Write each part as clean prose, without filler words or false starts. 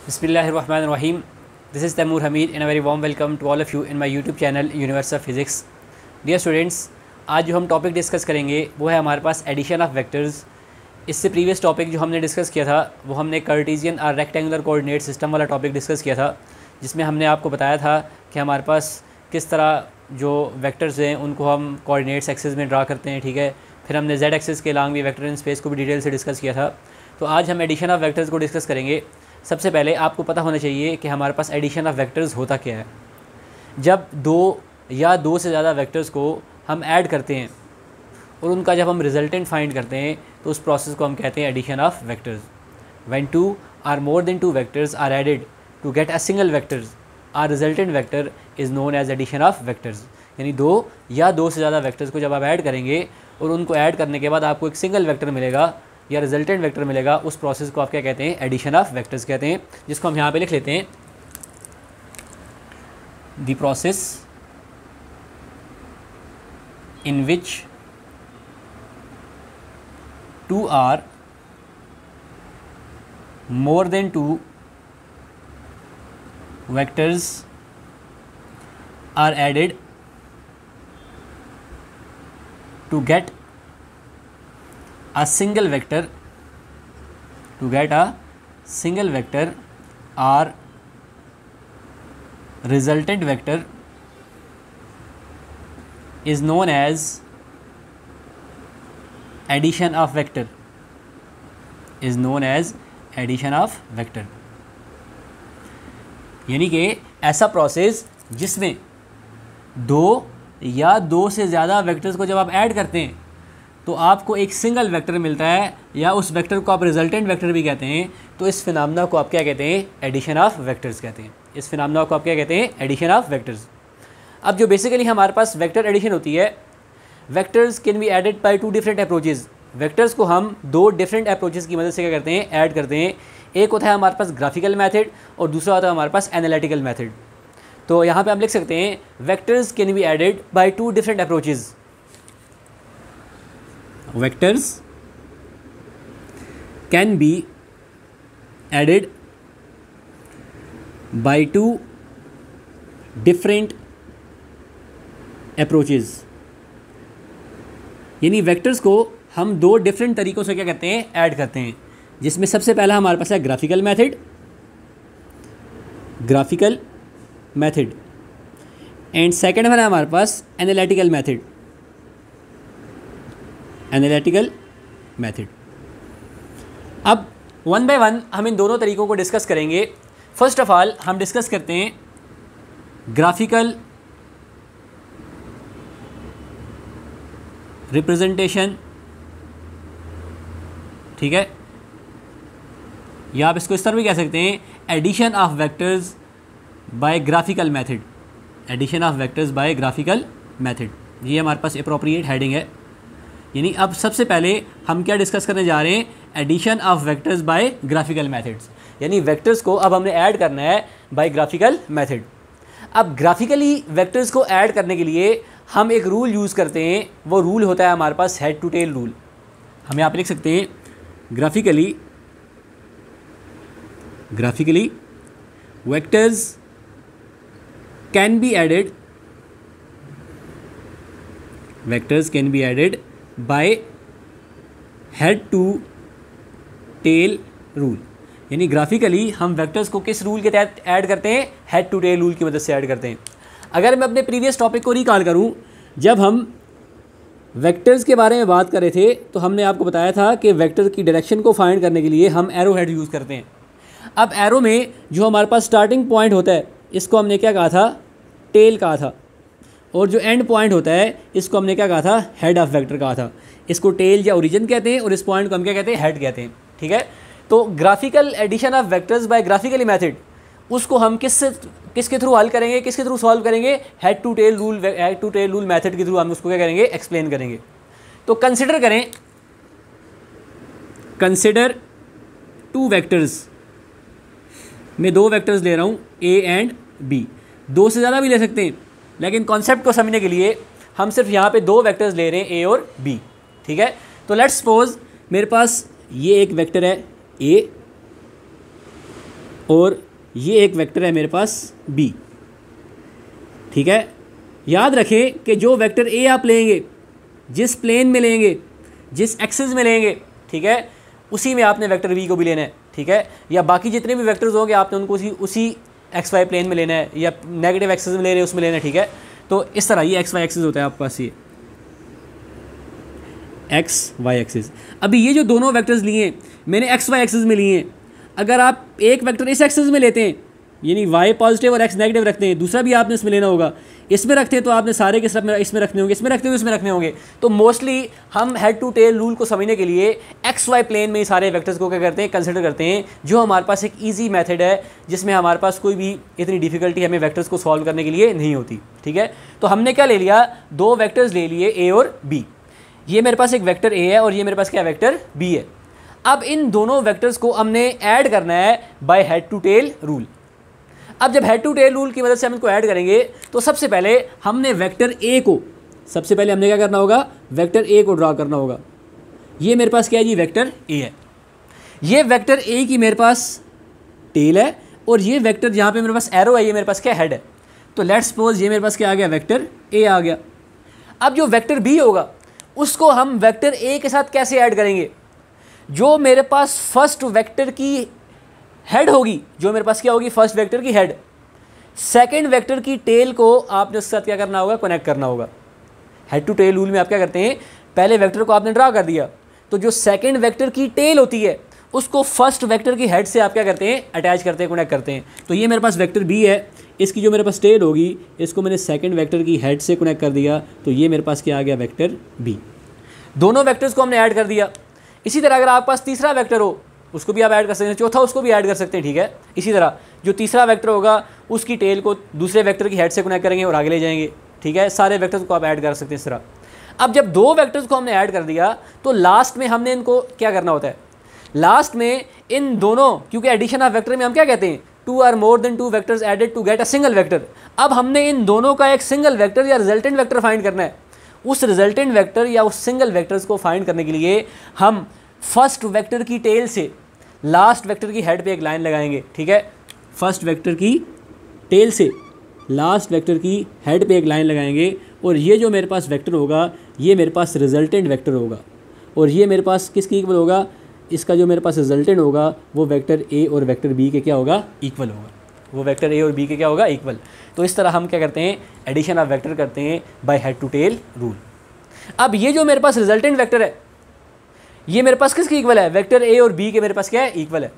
Bismillahirrahmanirrahim. This is Taimur Hamid and a very warm welcome to all of you in my YouTube channel Universe of Physics. Dear students, आज जो हम topic discuss करेंगे वो है हमारे पास addition of vectors. इससे previous topic जो हमने डिस्कस किया था वो हमने कार्टेशियन और रेक्टेंगुलर कोऑर्डिनेट सिस्टम वाला टॉपिक डिस्कस किया था, जिसमें हमने आपको बताया था कि हमारे पास किस तरह जो वेक्टर्स हैं उनको हम कोऑर्डिनेट्स एक्सिस में ड्रा करते हैं। ठीक है, फिर हमने जेड एक्सिस के अलॉन्ग भी वेक्टर इन स्पेस को भी डिटेल से डिस्कस किया था। तो आज हम एडिशन ऑफ वेक्टर्स को डिस्कस करेंगे। सबसे पहले आपको पता होना चाहिए कि हमारे पास एडिशन ऑफ वेक्टर्स होता क्या है। जब दो या दो से ज़्यादा वेक्टर्स को हम ऐड करते हैं और उनका जब हम रिजल्टेंट फाइंड करते हैं तो उस प्रोसेस को हम कहते हैं addition of vectors. When two or more than two vectors are added to get a single vectors, or resultant vector is known as addition of vectors. यानी दो या दो से ज़्यादा वेक्टर्स को जब आप ऐड करेंगे और उनको ऐड करने के बाद आपको एक सिंगल वेक्टर मिलेगा या रिजल्टेंट वेक्टर मिलेगा, उस प्रोसेस को आप क्या कहते हैं? एडिशन ऑफ वेक्टर्स कहते हैं, जिसको हम यहाँ पे लिख लेते हैं the process in which two or more than two vectors are added to get a single vector or resultant vector is known as addition of vector, यानी कि ऐसा प्रोसेस जिसमें दो या दो से ज़्यादा वेक्टर्स को जब आप ऐड करते हैं तो आपको एक सिंगल वेक्टर मिलता है, या उस वेक्टर को आप रिजल्टेंट वेक्टर भी कहते हैं। तो इस फिनोमेना को आप क्या कहते हैं? एडिशन ऑफ वेक्टर्स कहते हैं। इस फिनोमेना को आप क्या कहते हैं? Addition of vectors. अब जो बेसिकली हमारे पास वेक्टर एडिशन होती है, vectors can be added by two different approaches. Vectors को हम दो डिफरेंट अप्रोचेज़ की मदद से क्या करते हैं? ऐड करते हैं। एक होता है हमारे पास ग्राफिकल मैथड और दूसरा होता है हमारे पास एनालिटिकल मैथड। तो यहाँ पे हम लिख सकते हैं vectors can be added by two different approaches. Vectors can be added by two different approaches, यानी वेक्टर्स को हम दो डिफरेंट तरीक़ों से क्या करते हैं? ऐड करते हैं, जिसमें सबसे पहला हमारे पास है ग्राफिकल मैथड एंड सेकेंड है हमारे पास एनालिटिकल मैथड। अब वन बाय वन हम इन दोनों तरीक़ों को डिस्कस करेंगे। फर्स्ट ऑफ ऑल हम डिस्कस करते हैं ग्राफिकल रिप्रेजेंटेशन। ठीक है, या आप इसको इस तरह भी कह सकते हैं addition of vectors by graphical method. ये हमारे पास अप्रोप्रिएट हेडिंग है। यानी अब सबसे पहले हम क्या डिस्कस करने जा रहे हैं? Addition of vectors by graphical methods, यानी वेक्टर्स को अब हमने ऐड करना है बाय ग्राफिकल मैथड। अब ग्राफिकली वेक्टर्स को ऐड करने के लिए हम एक रूल यूज़ करते हैं, वो रूल होता है हमारे पास हेड टू टेल रूल। हम यहाँ पे लिख सकते हैं graphically vectors can be added by head to tail rule। यानी ग्राफिकली हम वेक्टर्स को किस रूल के तहत ऐड करते हैं? हेड टू टेल रूल की मदद से ऐड करते हैं। अगर मैं अपने प्रीवियस टॉपिक को रिकॉल करूं, जब हम वेक्टर्स के बारे में बात कर रहे थे तो हमने आपको बताया था कि वेक्टर की डायरेक्शन को फाइंड करने के लिए हम एरो हेड यूज़ करते हैं। अब एरो में जो हमारे पास स्टार्टिंग पॉइंट होता है इसको हमने क्या कहा था? टेल कहा था, और जो एंड पॉइंट होता है इसको हमने क्या कहा था? हेड ऑफ वेक्टर कहा था। इसको टेल या ओरिजिन कहते हैं और इस पॉइंट को हम क्या कहते हैं? हेड कहते हैं। ठीक है, तो graphical addition of vectors by graphically method, उसको हम किसके थ्रू हल करेंगे, किसके थ्रू सॉल्व करेंगे? Head to tail rule method के थ्रू हम उसको क्या करेंगे? एक्सप्लेन करेंगे। तो कंसिडर टू वेक्टर्स। मैं दो वेक्टर्स ले रहा हूँ ए एंड बी, दो से ज़्यादा भी ले सकते हैं, लेकिन कॉन्सेप्ट को समझने के लिए हम सिर्फ यहाँ पे दो वेक्टर्स ले रहे हैं ए और बी। ठीक है, तो लेट्स सपोज मेरे पास ये एक वेक्टर है ए और ये एक वेक्टर है मेरे पास b। ठीक है, याद रखें कि जो वेक्टर a आप लेंगे, जिस प्लेन में लेंगे, जिस एक्सिस में लेंगे, ठीक है, उसी में आपने वेक्टर b को भी लेना है। ठीक है, या बाकी जितने भी वेक्टर्स होंगे आपने उनको उसी एक्स वाई प्लेन में लेना है, या नेगेटिव एक्सिस में ले रहे हैं उसमें लेना है। ठीक है, तो इस तरह ये एक्स वाई एक्सिस होता है आपके पास, ये एक्स वाई एक्सिस। अभी ये जो दोनों वेक्टर्स लिए मैंने एक्स वाई एक्सिस में लिए हैं, अगर आप एक वेक्टर इस एक्सिस में लेते हैं, यानी y पॉजिटिव और x नेगेटिव रखते हैं, दूसरा भी आपने इसमें लेना होगा, इसमें रखते हैं तो आपने सारे के सब इसमें रखने होंगे, इसमें रखते हुए इसमें रखने होंगे। तो मोस्टली हम हेड टू टेल रूल को समझने के लिए एक्स वाई प्लेन में ही सारे वेक्टर्स को क्या करते हैं, कंसिडर करते हैं, जो हमारे पास एक ईजी मेथड है जिसमें हमारे पास कोई भी इतनी डिफिकल्टी हमें वेक्टर्स को सॉल्व करने के लिए नहीं होती। ठीक है, तो हमने क्या ले लिया, दो वेक्टर्स ले लिए a और b। ये मेरे पास एक वेक्टर a है और ये मेरे पास क्या वेक्टर b है। अब इन दोनों वेक्टर्स को हमने ऐड करना है by head to tail rule. अब जब हेड टू टेल रूल की मदद से हम इनको ऐड करेंगे तो सबसे पहले हमने वेक्टर a को, सबसे पहले हमने क्या करना होगा, वेक्टर a को ड्रा करना होगा। ये मेरे पास क्या है जी, वेक्टर a है। ये वेक्टर a की मेरे पास टेल है और ये वेक्टर जहाँ पे मेरे पास एरो है ये मेरे पास क्या हेड है। तो लेट्स सपोज ये मेरे पास क्या आ गया, वेक्टर a आ गया। अब जो वेक्टर b होगा उसको हम वेक्टर a के साथ कैसे ऐड करेंगे, जो मेरे पास फर्स्ट वेक्टर की हेड होगी, जो मेरे पास क्या होगी, फर्स्ट वेक्टर की हेड, सेकंड वेक्टर की टेल को आपने उसके साथ क्या करना होगा, कनेक्ट करना होगा। हेड टू टेल रूल में आप क्या करते हैं, पहले वेक्टर को आपने ड्रा कर दिया तो जो सेकंड वेक्टर की टेल होती है उसको फर्स्ट वेक्टर की हेड से आप क्या करते हैं, अटैच करते हैं, कनेक्ट करते हैं। तो ये मेरे पास वेक्टर b है, इसकी जो मेरे पास टेल होगी इसको मैंने सेकंड वेक्टर की हेड से कनेक्ट कर दिया, तो ये मेरे पास क्या आ गया, वेक्टर b। दोनों वेक्टर्स को हमने ऐड कर दिया। इसी तरह अगर आपके पास तीसरा वेक्टर हो उसको भी आप ऐड कर सकते हैं, चौथा उसको भी ऐड कर सकते हैं। ठीक है, इसी तरह जो तीसरा वेक्टर होगा उसकी टेल को दूसरे वेक्टर की हेड से कनेक्ट करेंगे और आगे ले जाएंगे। ठीक है, सारे वेक्टर्स को आप ऐड कर सकते हैं इस तरह। अब जब दो वेक्टर्स को हमने ऐड कर दिया तो लास्ट में हमने इनको क्या करना होता है, लास्ट में इन दोनों, क्योंकि एडिशन ऑफ वेक्टर में हम क्या कहते हैं, two or more than two vectors added to get a single vector. अब हमने इन दोनों का एक सिंगल वेक्टर या रिजल्टेंट वेक्टर फाइंड करना है। उस रिजल्टेंट वेक्टर या उस सिंगल वेक्टर्स को फाइंड करने के लिए हम फर्स्ट वेक्टर की टेल से लास्ट वेक्टर की हेड पे एक लाइन लगाएंगे। ठीक है, फर्स्ट वेक्टर की टेल से लास्ट वेक्टर की हेड पे एक लाइन लगाएंगे और ये जो मेरे पास वेक्टर होगा ये मेरे पास रिजल्टेंट वेक्टर होगा और ये मेरे पास किसके इक्वल होगा, इसका जो मेरे पास रिजल्टेंट होगा वो वेक्टर a और वेक्टर b के क्या होगा, इक्वल होगा। वो वेक्टर a और b के क्या होगा, इक्वल। तो इस तरह हम क्या करते हैं, एडिशन ऑफ वेक्टर करते हैं by head to tail rule. अब ये जो मेरे पास रिजल्टेंट वेक्टर है ये मेरे पास किसकी इक्वल है, वेक्टर a और b के मेरे पास क्या है, इक्वल है।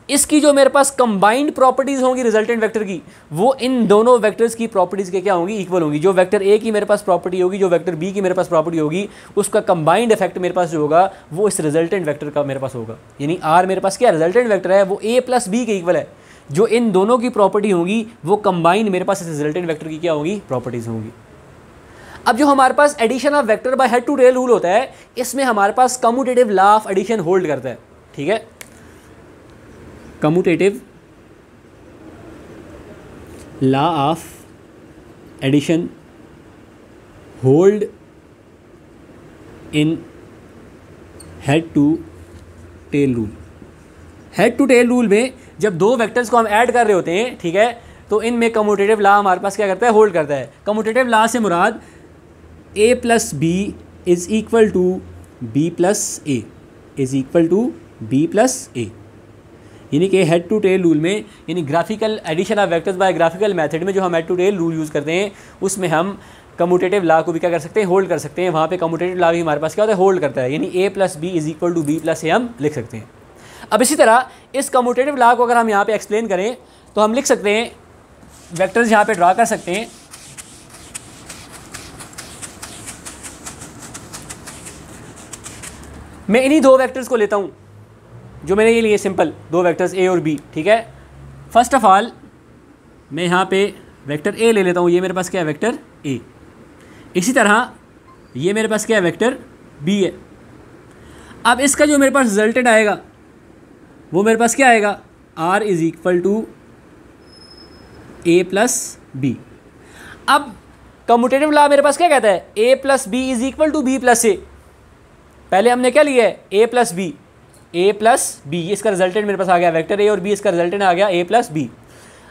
इसकी जो मेरे पास कंबाइंड प्रॉपर्टीज़ होंगी रिजल्टेंट वेक्टर की, वो इन दोनों वेक्टर्स की प्रॉपर्टीज़ के क्या होंगी, इक्वल होंगी। जो वेक्टर a की मेरे पास प्रॉपर्टी होगी, जो वेक्टर b की मेरे पास प्रॉपर्टी होगी, उसका कंबाइंड इफेक्ट मेरे पास जो होगा वो इस रिजल्टेंट वेक्टर का मेरे पास होगा। यानी r मेरे पास क्या रिजल्टेंट वेक्टर है वो a प्लस b के इक्वल है। जो इन दोनों की प्रॉपर्टी होगी वो कंबाइंड मेरे पास इस रिजल्टेंट वेक्टर की क्या होगी, प्रॉपर्टीज़ होंगी। अब जो हमारे पास addition of vector by head to tail rule होता है, इसमें हमारे पास commutative law of addition hold करता है। ठीक है, commutative law of addition hold in head to tail rule. Head to tail rule में जब दो वेक्टर्स को हम ऐड कर रहे होते हैं, ठीक है, तो इनमें कम्यूटेटिव लॉ हमारे पास क्या करता है, होल्ड करता है। कम्यूटेटिव लॉ से मुराद a plus b is equal to b plus a is equal to b plus a। यानी कि हेड टू टेल रूल में, यानी graphical addition of vectors by graphical method में जो हम head to tail rule use करते हैं उसमें हम कम्यूटेटिव लॉ को भी क्या कर सकते हैं, होल्ड कर सकते हैं। वहाँ पे कम्यूटेटिव लॉ भी हमारे पास क्या होता है, होल्ड करता है। यानी a plus b is equal to b plus a हम लिख सकते हैं। अब इसी तरह इस कम्यूटेटिव लॉ को अगर हम यहाँ पे एक्सप्लेन करें तो हम लिख सकते हैं, वेक्टर्स यहाँ पे ड्रा कर सकते हैं। मैं इन्हीं दो वेक्टर्स को लेता हूँ जो मैंने ये लिए, सिंपल दो वेक्टर्स a और b। ठीक है, फर्स्ट ऑफ ऑल मैं यहाँ पे वेक्टर a ले लेता हूँ, ये मेरे पास क्या है, वेक्टर a। इसी तरह ये मेरे पास क्या है, वेक्टर b है। अब इसका जो मेरे पास रिजल्टेंट आएगा वो मेरे पास क्या आएगा, r is equal to a plus b। अब कम्यूटेटिव लॉ मेरे पास क्या कहता है, a plus b is equal to b plus a। पहले हमने क्या लिया है, a plus b, A plus B, इसका रिजल्टेंट मेरे पास आ गया वेक्टर ए और बी, इसका रिजल्टेंट आ गया ए प्लस बी।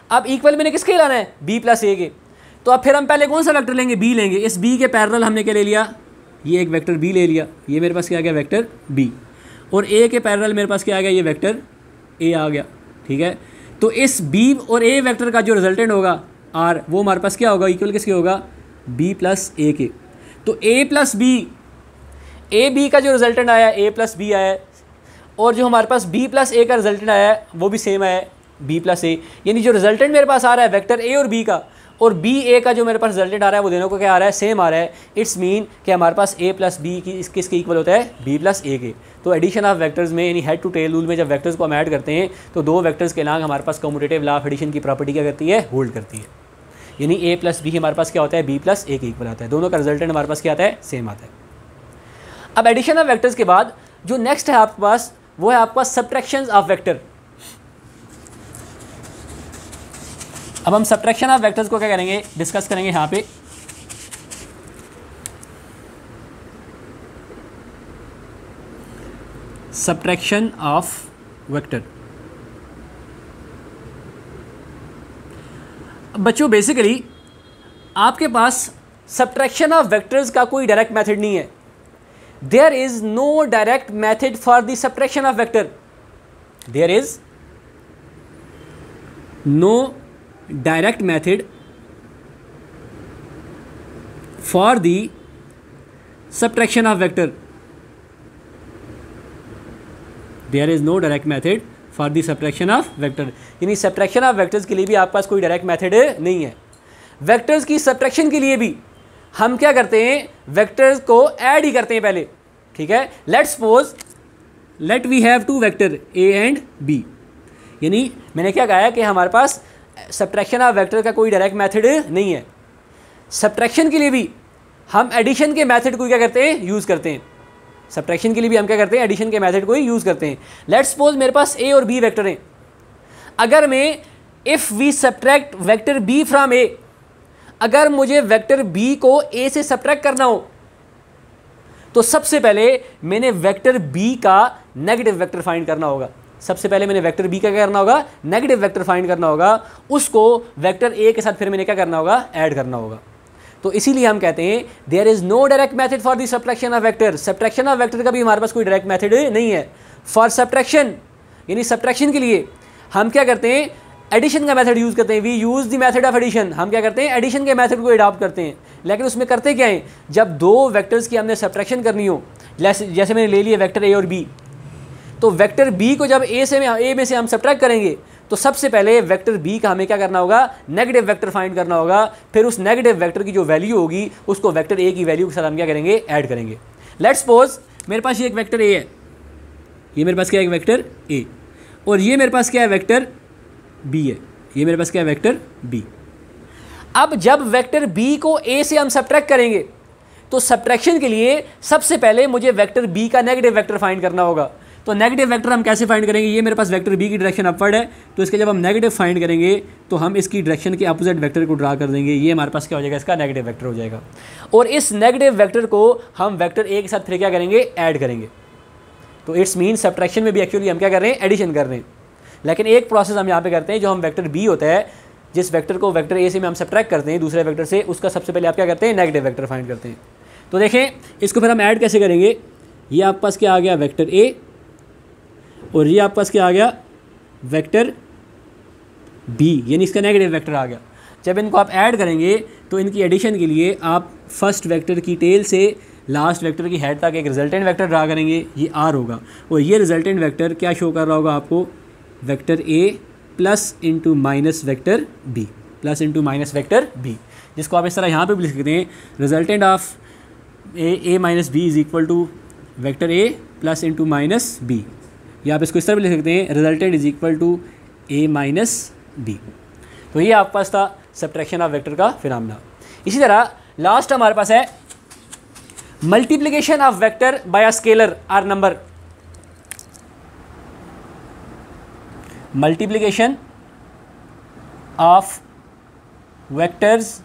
अब इक्वल मैंने किसके लाना है, बी प्लस ए के। तो अब फिर हम पहले कौन सा वेक्टर लेंगे, बी लेंगे। इस बी के पैरेलल हमने क्या ले लिया, ये एक वेक्टर बी ले लिया, ये मेरे पास क्या आ गया वेक्टर बी, और ए के पैरेलल मेरे पास क्या आ गया, ये वेक्टर ए आ गया। ठीक है, तो इस बी और ए वेक्टर का जो रिजल्टेंट होगा आर, वो हमारे पास क्या होगा, इक्वल किसके होगा, बी प्लस ए के। तो ए प्लस बी, ए बी का जो रिजल्टेंट आया ए प्लस बी आया, और जो हमारे पास बी प्लस ए का रिजल्टेंट आया है वो भी सेम आया है, बी प्लस ए। यानी जो रिजल्टेंट मेरे पास आ रहा है वेक्टर ए और बी का, और बी ए का जो मेरे पास रिजल्टेंट आ रहा है वो दोनों को क्या आ रहा है, सेम आ रहा है। इट्स मीन कि हमारे पास ए प्लस बी की किसके इक्वल होता है, बी प्लस ए के। तो एडिशन ऑफ वेक्टर्स में यानी हेड टू टेल रूल में जब वेक्टर्स को हम ऐड करते हैं तो दो वेक्टर्स के अलावा हमारे पास कम्यूटेटिव लॉ ऑफ एडिशन की प्रॉपर्टी क्या करती है, होल्ड करती है। यानी ए प्लस बी हमारे पास क्या होता है, बी प्लस ए के इक्वल आता है, दोनों का रिजल्टेंट हमारे पास क्या आता है, सेम आता है। अब एडिशन ऑफ वेक्टर्स के बाद जो नेक्स्ट है आपके पास वो है आपका सब्ट्रैक्शन ऑफ वेक्टर। अब हम सब्ट्रैक्शन ऑफ वेक्टर्स को क्या करेंगे, डिस्कस करेंगे यहाँ पे। Subtraction of vector. बच्चों बेसिकली आपके पास सब्ट्रैक्शन ऑफ वेक्टर्स का कोई डायरेक्ट मेथड नहीं है। There is no direct method for the subtraction of vector. There is no direct method for the subtraction of vector. There is no direct method for the subtraction of vector. यानी subtraction of vectors के लिए भी आपके पास कोई direct method नहीं है। vectors की subtraction के लिए भी हम क्या करते हैं, vectors को add ही करते हैं पहले। ठीक है, let's suppose let we have two vector a and b। यानी मैंने क्या कहा है कि हमारे पास सब्ट्रैक्शन ऑफ वेक्टर का कोई डायरेक्ट मेथड नहीं है। सब्ट्रैक्शन के लिए भी हम एडिशन के मेथड को क्या करते हैं, यूज़ करते हैं। सब्ट्रैक्शन के लिए भी हम क्या करते हैं, एडिशन के मेथड को ही यूज़ करते हैं। लेट्स सपोज मेरे पास ए और बी वेक्टर हैं। अगर मैं if we subtract vector B from A, अगर मुझे वेक्टर बी को ए से सब्ट्रैक्ट करना हो तो सबसे पहले मैंने वेक्टर बी का नेगेटिव वेक्टर फाइंड करना होगा। सबसे पहले मैंने वेक्टर बी का क्या करना होगा, नेगेटिव वेक्टर फाइंड करना होगा। उसको वेक्टर ए के साथ फिर मैंने क्या करना होगा, ऐड करना होगा। तो इसीलिए हम कहते हैं there is no direct method for the subtraction of vector. Subtraction of vector का भी हमारे पास कोई डायरेक्ट मेथड नहीं है। फॉर सब्ट्रैक्शन यानी सब्ट्रैक्शन के लिए हम क्या करते हैं, एडिशन का मेथड यूज़ करते हैं। We use the method of addition. हम क्या करते हैं, एडिशन के मेथड को अडॉप्ट करते हैं। लेकिन उसमें करते क्या हैं, जब दो वेक्टर्स की हमने सब्ट्रैक्शन करनी हो, जैसे मैंने ले लिया वेक्टर ए और बी, तो वेक्टर बी को जब ए में से हम सब्ट्रैक्ट करेंगे तो सबसे पहले वेक्टर बी का हमें क्या करना होगा, नेगेटिव वेक्टर फाइंड करना होगा। फिर उस नेगेटिव वेक्टर की जो वैल्यू होगी उसको वेक्टर ए की वैल्यू के साथ हम क्या करेंगे, ऐड करेंगे। लेट्स सपोज मेरे पास ये एक वेक्टर ए है, ये मेरे पास क्या है, एक वेक्टर ए, और ये मेरे पास क्या है, वेक्टर बी है, ये मेरे पास क्या है, वेक्टर बी। अब जब वेक्टर बी को ए से हम सब्ट्रैक्ट करेंगे तो सब्ट्रैक्शन के लिए सबसे पहले मुझे वेक्टर बी का नेगेटिव वेक्टर फाइंड करना होगा। तो नेगेटिव वेक्टर हम कैसे फाइंड करेंगे, ये मेरे पास वेक्टर बी की डायरेक्शन अपवर्ड है, तो इसके जब हम नेगेटिव फाइंड करेंगे तो हम इसकी डायरेक्शन के अपोजिट वेक्टर को ड्रा कर देंगे। ये हमारे पास क्या हो जाएगा, इसका नेगेटिव वेक्टर हो जाएगा। और इस नेगेटिव वेक्टर को हम वेक्टर ए के साथ फिर क्या करेंगे, ऐड करेंगे। तो इट्स मीन सब्ट्रैक्शन में भी एक्चुअली हम क्या कर रहे हैं, एडिशन कर रहे हैं। लेकिन एक प्रोसेस हम यहाँ पे करते हैं, जो हम वेक्टर बी होता है, जिस वेक्टर को वेक्टर ए से में हम सब्ट्रैक्ट करते हैं दूसरे वेक्टर से, उसका सबसे पहले आप क्या करते हैं, नेगेटिव वेक्टर फाइंड करते हैं। तो देखें इसको फिर हम ऐड कैसे करेंगे। ये आपके पास क्या आ गया, वेक्टर ए, और ये आपके पास क्या आ गया, वेक्टर बी, यानी इसका नेगेटिव वेक्टर आ गया। जब इनको आप ऐड करेंगे तो इनकी एडिशन के लिए आप फर्स्ट वेक्टर की टेल से लास्ट वेक्टर की हेड तक एक रिजल्टेंट वेक्टर ड्रा करेंगे, ये आर होगा। और ये रिजल्टेंट वेक्टर क्या शो कर रहा होगा आपको, vector A plus into minus vector B, plus into minus vector B, जिसको आप इस तरह यहाँ पे भी लिख सकते हैं, resultant of A minus B is equal to vector A plus into minus B, या आप इसको इस तरह भी लिख सकते हैं, resultant is equal to A minus B. तो ये आपके पास था सब्ट्रैक्शन ऑफ वेक्टर का फिनोमेना। इसी तरह लास्ट हमारे पास है multiplication of vector by a scalar or number. Multiplication of vectors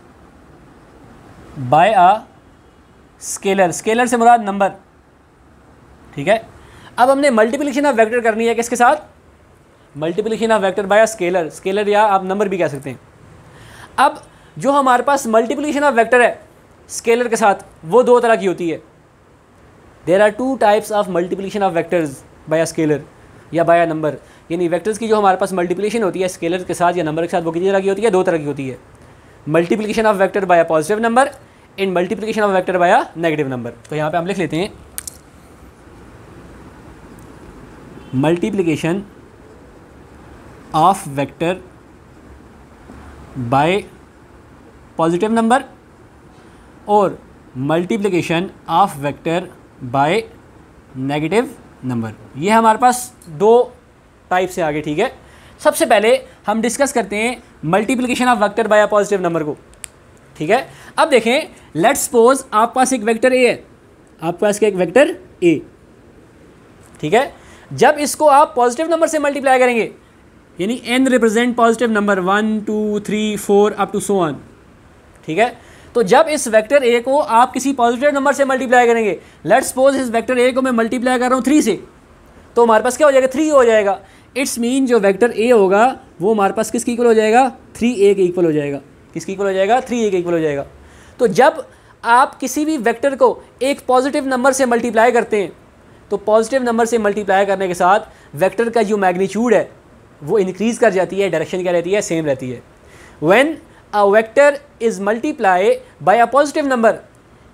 by a scalar, scalar से मुराद नंबर। ठीक है, अब हमने मल्टीप्लिकेशन ऑफ वेक्टर करनी है किसके साथ, multiplication of vector bye scalar, scalar या आप नंबर भी कह सकते हैं। अब जो हमारे पास मल्टीप्लिकेशन ऑफ वेक्टर है स्केलर के साथ वो दो तरह की होती है। There are two types of multiplication of vectors by scalar या बाय नंबर, यानी वेक्टर्स की जो हमारे पास मल्टीप्लिकेशन होती है स्केलर के साथ या नंबर के साथ वो कितनी तरह की होती है, दो तरह की होती है। Multiplication of vector by positive number in multiplication of vector by negative number. तो यहाँ पे हम लिख लेते हैं multiplication of vector by positive number और multiplication of vector by negative number. ये हमारे पास दो टाइप से आगे, ठीक है। सबसे पहले हम डिस्कस करते हैं multiplication of vector by positive number को, ठीक है। अब देखें, लेट्स सपोज आप पास एक वेक्टर ए है, आपके पास एक वेक्टर ए, ठीक है। जब इसको आप पॉजिटिव नंबर से मल्टीप्लाई करेंगे, यानी n represent positive number 1 2 3 4 up to so on, ठीक है। तो जब इस वेक्टर ए को आप किसी पॉजिटिव नंबर से मल्टीप्लाई करेंगे, लेट्स सपोज इस वेक्टर ए को मैं मल्टीप्लाई कर रहा हूँ 3 से, तो हमारे पास क्या हो जाएगा, 3 हो जाएगा। इट्स मीन जो वेक्टर ए होगा वो हमारे पास किसके इक्वल हो जाएगा, 3a के इक्वल हो जाएगा। किसके इक्वल हो जाएगा, 3a के इक्वल हो जाएगा। तो जब आप किसी भी वेक्टर को एक पॉजिटिव नंबर से मल्टीप्लाई करते हैं, तो पॉजिटिव नंबर से मल्टीप्लाई करने के साथ वेक्टर का जो मैग्नीट्यूड है वो इंक्रीज़ कर जाती है, डायरेक्शन क्या रहती है, सेम रहती है। When a vector is multiply by a positive number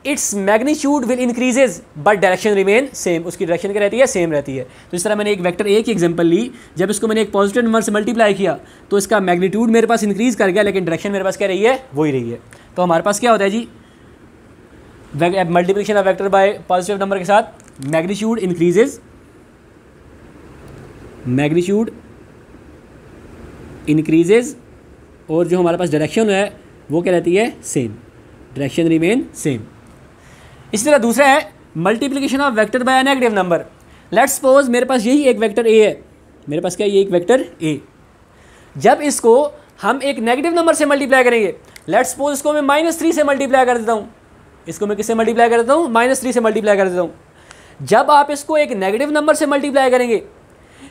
its magnitude will increases but direction remain same, उसकी डायरेक्शन क्या रहती है, सेम रहती है। तो इस तरह मैंने एक वेक्टर ए की एग्जांपल ली, जब इसको मैंने एक पॉजिटिव नंबर से मल्टीप्लाई किया तो इसका मैग्नीट्यूड मेरे पास इंक्रीज़ कर गया, लेकिन डायरेक्शन मेरे पास क्या रही है, वही रही है। तो हमारे पास क्या होता है जी, multiplication of vector by positive number के साथ मैग्नीट्यूड इंक्रीजेज, मैग्नीट्यूड इंक्रीजेज और जो हमारे पास डायरेक्शन है वो क्या रहती है, सेम, डायरेक्शन रिमेन सेम। इसी तरह दूसरा है multiplication of vector by negative number. Let's suppose मेरे पास यही एक वेक्टर ए है, मेरे पास क्या है, ये एक वेक्टर ए। जब इसको हम एक नेगेटिव नंबर से मल्टीप्लाई करेंगे, लेट्स सपोज इसको मैं -3 से मल्टीप्लाई कर देता हूँ, इसको मैं किससे मल्टीप्लाई कर देता हूँ, -3 से मल्टीप्लाई कर देता हूँ। जब आप इसको एक नेगेटिव नंबर से मल्टीप्लाई करेंगे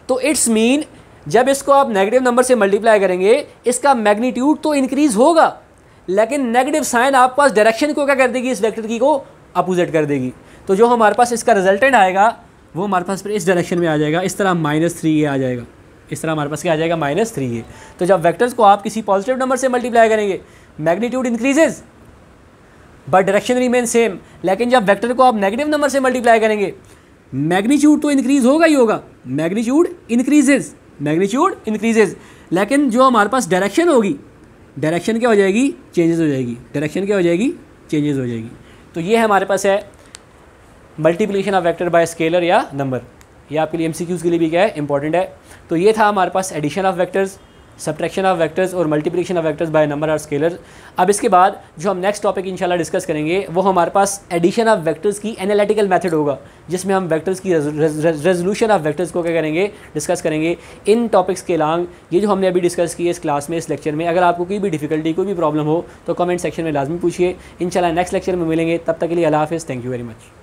तो इट्स मीन जब इसको आप नेगेटिव नंबर से मल्टीप्लाई करेंगे इसका मैग्नीट्यूड तो इंक्रीज़ होगा, लेकिन नेगेटिव साइन आपके पास डायरेक्शन को क्या कर देगी, इस वेक्टर की को अपोजिट कर देगी। तो जो हमारे पास इसका रिजल्टेंट आएगा वो हमारे पास फिर इस डायरेक्शन में आ जाएगा, इस तरह -3a आ जाएगा, इस तरह हमारे पास क्या आ जाएगा, -3a। तो जब वेक्टर्स को आप किसी पॉजिटिव नंबर से मल्टीप्लाई करेंगे magnitude increases but direction remain same, लेकिन जब वेक्टर को आप नेगेटिव नंबर से मल्टीप्लाई करेंगे मैग्नीट्यूड तो इंक्रीज़ होगा ही होगा, मैग्नीट्यूड इंक्रीजेज, मैग्नीट्यूड इंक्रीजेज, लेकिन जो हमारे पास डायरेक्शन होगी, डायरेक्शन क्या हो जाएगी, चेंजेस हो जाएगी, डायरेक्शन क्या हो जाएगी, चेंजेस हो जाएगी। तो ये हमारे पास है multiplication of vector bye scalar या नंबर। ये आपके लिए MCQs के लिए भी क्या है, इंपॉर्टेंट है। तो ये था हमारे पास addition of vectors, subtraction of vectors और multiplication of vectors by number और स्केलर। अब इसके बाद जो हम नेक्स्ट टॉपिक इंशाल्लाह डिस्कस करेंगे वो हमारे पास एडिशन ऑफ वेक्टर्स की एनालिटिकल मेथड होगा, जिसमें हम वेक्टर्स की रेजोल्यूशन ऑफ वेक्टर्स को क्या करेंगे, डिस्कस करेंगे। इन टॉपिक्स के अलावा ये जो हमने अभी डिस्कस किए इस क्लास में, इस लेक्चर में, अगर आपको कोई भी डिफिकल्टी, कोई भी प्रॉब्लम हो तो कमेंट सेक्शन में लाजमी पूछिए। इंशाल्लाह नेक्स्ट लेक्चर में मिलेंगे, तब तक के लिए अल्लाह हाफ़िज़, थैंक यू वेरी मच।